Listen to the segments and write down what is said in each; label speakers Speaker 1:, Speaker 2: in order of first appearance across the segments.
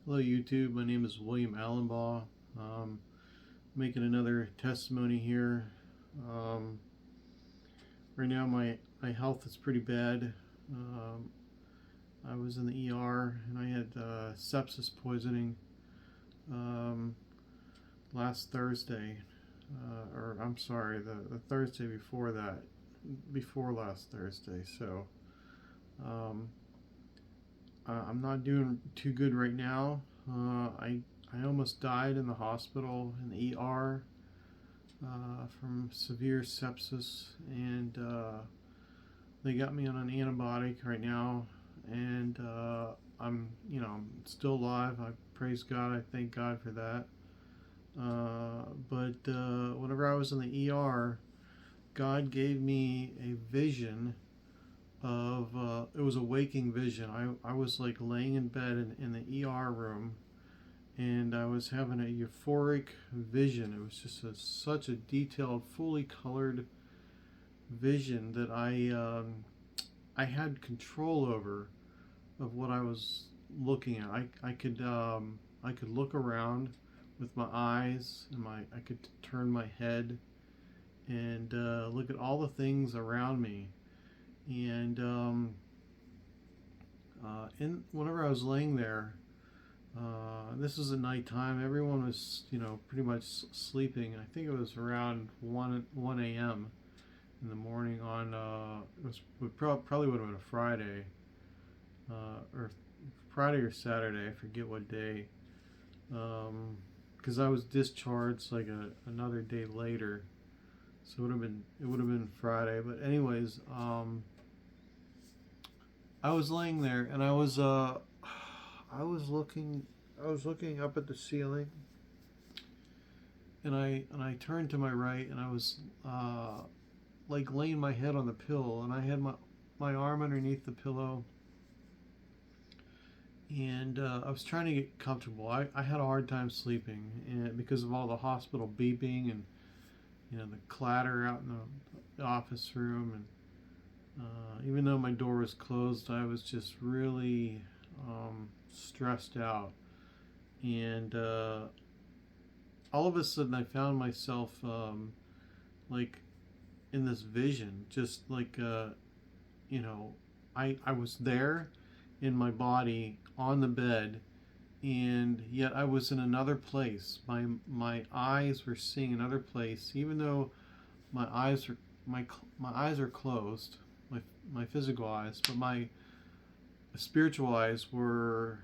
Speaker 1: Hello YouTube, my name is William Allenbaugh. Making another testimony here. Um, right now my health is pretty bad. I was in the ER and I had sepsis poisoning last Thursday. Or I'm sorry, the Thursday before that, before last Thursday. So um, I'm not doing too good right now. I almost died in the hospital in the ER from severe sepsis, and they got me on an antibiotic right now, and I'm still alive. I praise God. I thank God for that. But whenever I was in the ER, God gave me a vision of it was a waking vision. I was like laying in bed in the ER room, and I was having a euphoric vision. It was just such a detailed, fully colored vision that I had control over of what I was looking at. I could look around with my eyes, and I could turn my head and look at all the things around me. And whenever I was laying there, this was at nighttime. Everyone was, pretty much sleeping. I think it was around 1 a.m. in the morning on, it probably would have been a Friday, or Friday or Saturday. I forget what day. Because I was discharged like another day later. So it would have been Friday. But anyways, I was laying there and I was looking up at the ceiling, and I turned to my right, and I was like laying my head on the pillow, and I had my arm underneath the pillow, and I was trying to get comfortable. I had a hard time sleeping, and because of all the hospital beeping and the clatter out in the office room, and even though my door was closed, I was just really stressed out. And all of a sudden, I found myself like in this vision, just like I was there in my body on the bed, and yet I was in another place. My eyes were seeing another place, even though my eyes are my eyes are closed, my physical eyes, but my spiritual eyes were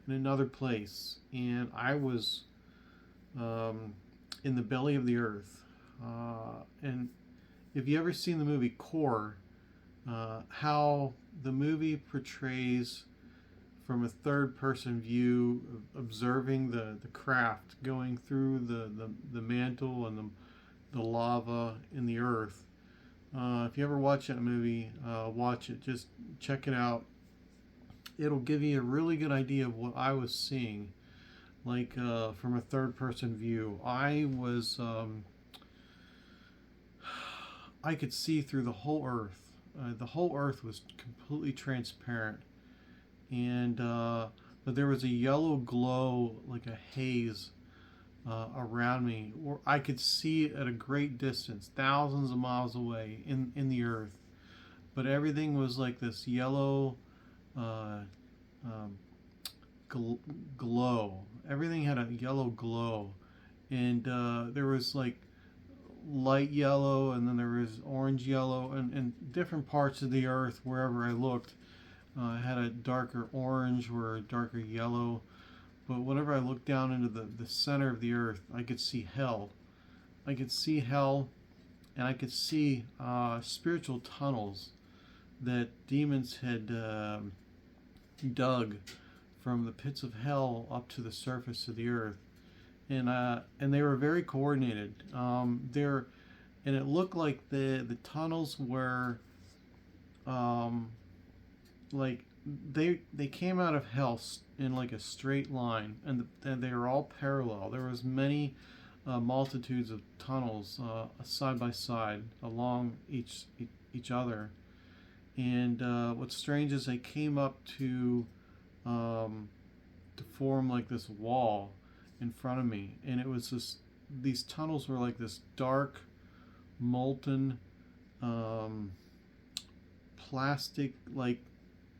Speaker 1: in another place, and I was in the belly of the earth. And if you ever seen the movie Core, how the movie portrays from a third person view, observing the craft going through the mantle and the lava in the earth. If you ever watch that movie, watch it. Just check it out. It'll give you a really good idea of what I was seeing, like from a third person view. I could see through the whole earth. The whole earth was completely transparent, and but there was a yellow glow, like a haze, around me, or I could see it at a great distance, thousands of miles away in the earth. But everything was like this yellow uh, um, glow. Everything had a yellow glow, and there was like light yellow, and then there was orange yellow, and different parts of the earth wherever I looked had a darker orange or a darker yellow. But whenever I looked down into the center of the earth, I could see hell. I could see hell, and I could see spiritual tunnels that demons had dug from the pits of hell up to the surface of the earth, and they were very coordinated. And it looked like the tunnels were like they came out of hell in like a straight line, and they were all parallel. There was many multitudes of tunnels side by side along each other. And what's strange is they came up to to form like this wall in front of me, and it was this. These tunnels were like this dark, molten, um, plastic like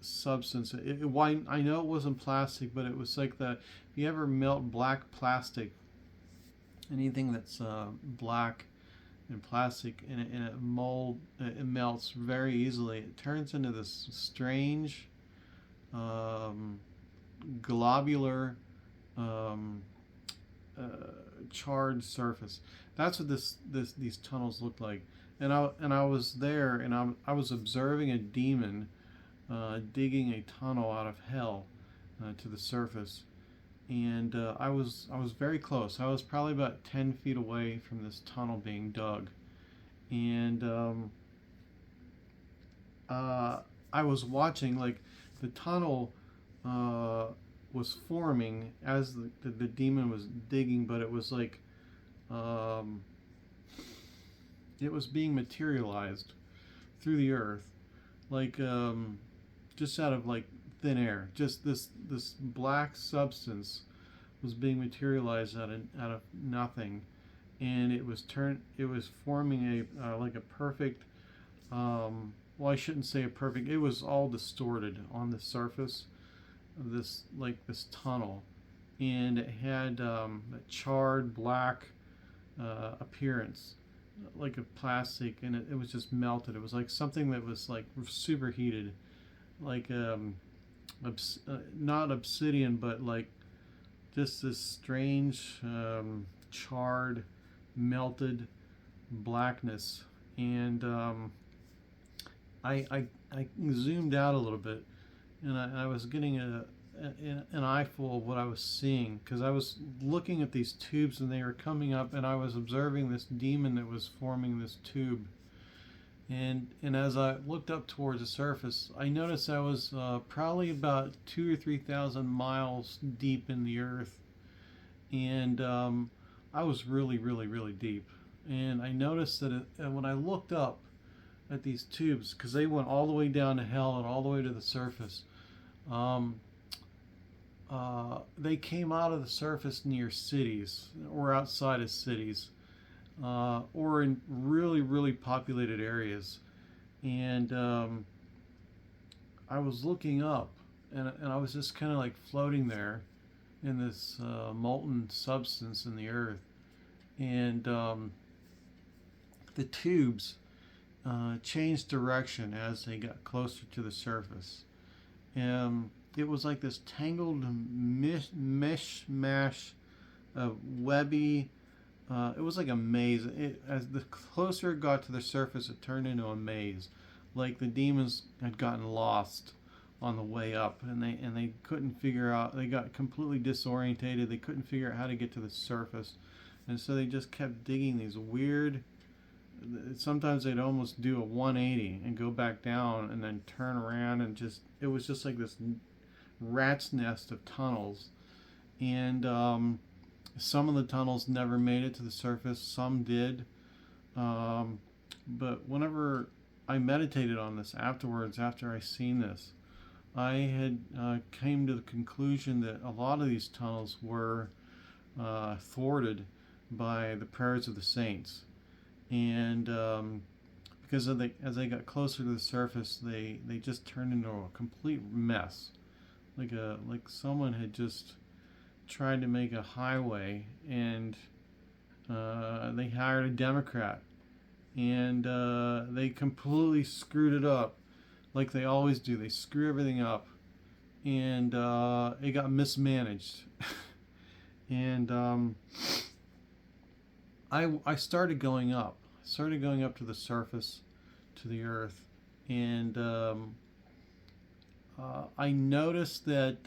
Speaker 1: substance. Why I know it wasn't plastic, but it was like that. If you ever melt black plastic, anything that's black and plastic, and it melts very easily. It turns into this strange, um, globular, um, uh, charred surface. That's what these tunnels look like. And I was there, and I was observing a demon digging a tunnel out of hell to the surface. And I was very close. I was probably about 10 feet away from this tunnel being dug, and I was watching like the tunnel uh, was forming as the demon was digging, but it was like um, it was being materialized through the earth, like just out of like thin air. Just this black substance was being materialized out of nothing, and it was forming a like a perfect. Well, I shouldn't say a perfect. It was all distorted on the surface of this tunnel, and it had a charred black appearance, like a plastic, and it was just melted. It was like something that was like superheated, like not obsidian, but like just this strange charred, melted blackness. And I zoomed out a little bit, and I was getting an eyeful of what I was seeing, because I was looking at these tubes and they were coming up, and I was observing this demon that was forming this tube. And as I looked up towards the surface, I noticed I was probably about 2 or 3 thousand miles deep in the earth, and I was really, really, really deep. And I noticed that when I looked up at these tubes, because they went all the way down to hell and all the way to the surface, um, they came out of the surface near cities or outside of cities, or in really, really populated areas. And I was looking up, and I was just kind of like floating there in this molten substance in the earth. And the tubes changed direction as they got closer to the surface. It was like this tangled mishmash of webby. It was like a maze. As the closer it got to the surface, it turned into a maze, like the demons had gotten lost on the way up, and they couldn't figure out. They got completely disorientated. They couldn't figure out how to get to the surface, and so they just kept digging these weird. Sometimes they'd almost do a 180 and go back down, and then turn around, and it was just like this rat's nest of tunnels. And some of the tunnels never made it to the surface, some did. But whenever I meditated on this afterwards, after I seen this, I had came to the conclusion that a lot of these tunnels were thwarted by the prayers of the saints. And because as they got closer to the surface, they just turned into a complete mess, like someone had just tried to make a highway, and they hired a Democrat, and they completely screwed it up, like they always do. They screw everything up, and it got mismanaged. And I started going up. To the surface, to the earth, and I noticed that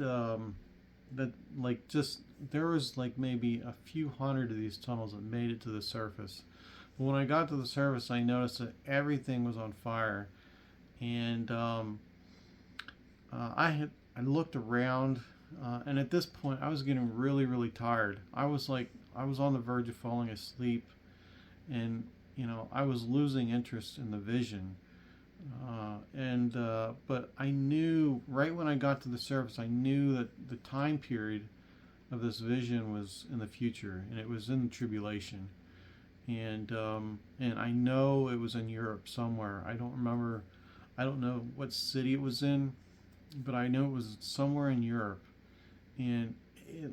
Speaker 1: like just there was like maybe a few hundred of these tunnels that made it to the surface. But when I got to the surface, I noticed that everything was on fire, and I looked around, and at this point I was getting really, really tired. I was on the verge of falling asleep, and I was losing interest in the vision. But I knew right when I got to the surface, I knew that the time period of this vision was in the future, and it was in the tribulation. And I know it was in Europe somewhere. I don't remember. I don't know what city it was in, but I know it was somewhere in Europe. And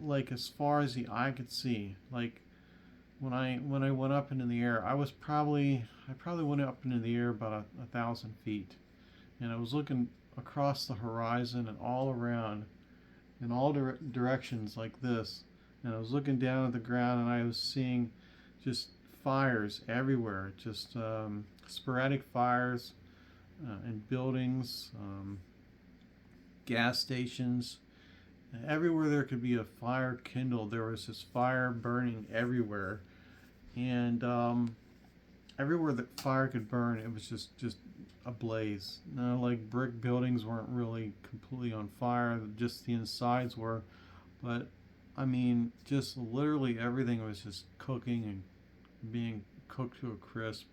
Speaker 1: like as far as the eye could see, like when I went up into the air, I probably went up into the air about 1,000 feet, and I was looking across the horizon and all around in all directions like this, and I was looking down at the ground and I was seeing just fires everywhere, just sporadic fires in buildings, gas stations. Everywhere there could be a fire kindled, there was this fire burning everywhere, and everywhere that fire could burn, it was just a blaze. No, like brick buildings weren't really completely on fire; just the insides were. But I mean, just literally everything was just cooking and being cooked to a crisp.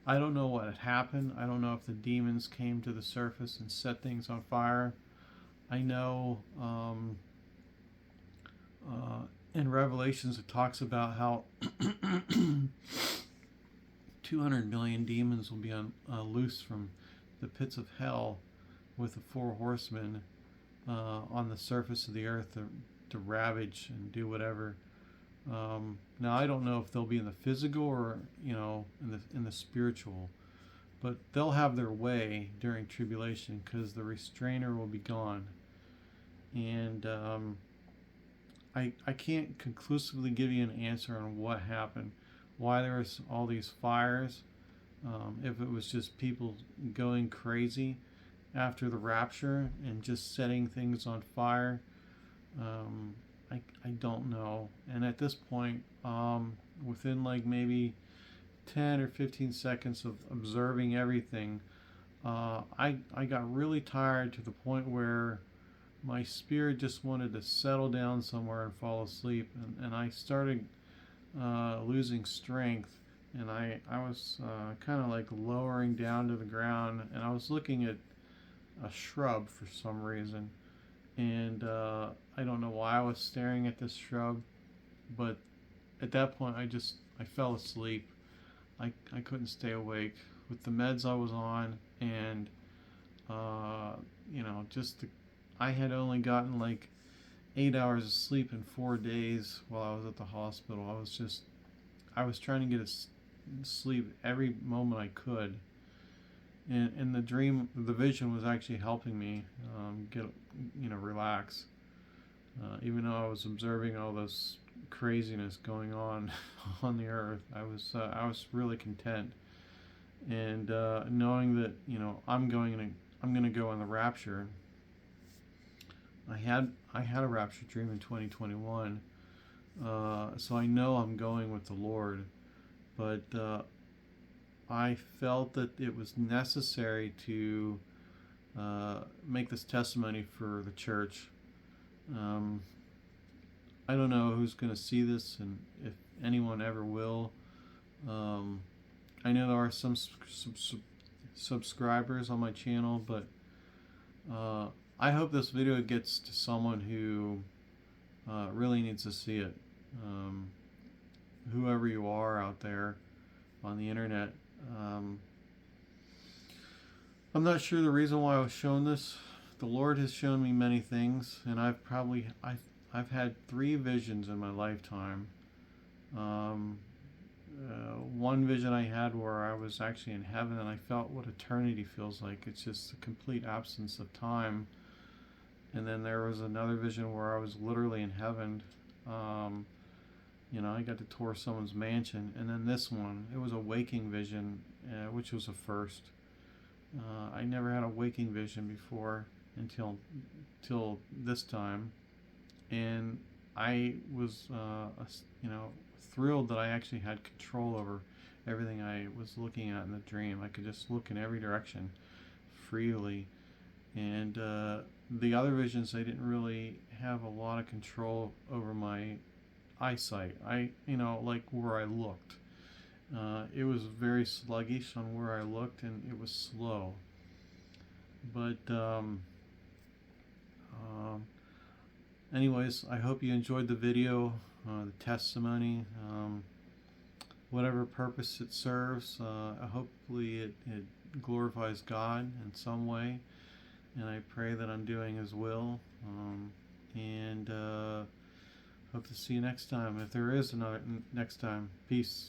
Speaker 1: I don't know what had happened. I don't know if the demons came to the surface and set things on fire. I know in Revelations it talks about how 200 million demons will be loose from the pits of hell with the four horsemen on the surface of the earth to ravage and do whatever. Now I don't know if they'll be in the physical or in the spiritual, but they'll have their way during tribulation because the restrainer will be gone. And I can't conclusively give you an answer on what happened, why there was all these fires, if it was just people going crazy after the rapture and just setting things on fire. I don't know. And at this point, within like maybe 10 or 15 seconds of observing everything, I got really tired to the point where my spirit just wanted to settle down somewhere and fall asleep. And I started losing strength. And I was kind of like lowering down to the ground. And I was looking at a shrub for some reason. And I don't know why I was staring at this shrub. But at that point, I fell asleep. I couldn't stay awake with the meds I was on, and just I had only gotten like 8 hours of sleep in 4 days while I was at the hospital. I was trying to get sleep every moment I could, and the vision was actually helping me get relax, even though I was observing all this craziness going on on the earth. I was really content, and knowing that I'm going to go in the rapture. I had a rapture dream in 2021, so I know I'm going with the Lord, but I felt that it was necessary to make this testimony for the church. Um, I don't know who's going to see this and if anyone ever will. I know there are some subscribers on my channel, but I hope this video gets to someone who really needs to see it. Whoever you are out there on the internet. I'm not sure the reason why I was shown this. The Lord has shown me many things, and I've had 3 visions in my lifetime. One vision I had where I was actually in heaven, and I felt what eternity feels like. It's just a complete absence of time. And then there was another vision where I was literally in heaven. I got to tour someone's mansion. And then this one, it was a waking vision, which was a first. I never had a waking vision before until this time, and I was thrilled that I actually had control over everything I was looking at in the dream. I could just look in every direction freely, and the other visions, I didn't really have a lot of control over my eyesight. Like where I looked. It was very sluggish on where I looked, and it was slow. But anyways, I hope you enjoyed the video, the testimony, whatever purpose it serves. Hopefully it glorifies God in some way, and I pray that I'm doing His will. And hope to see you next time, if there is another next time. Peace.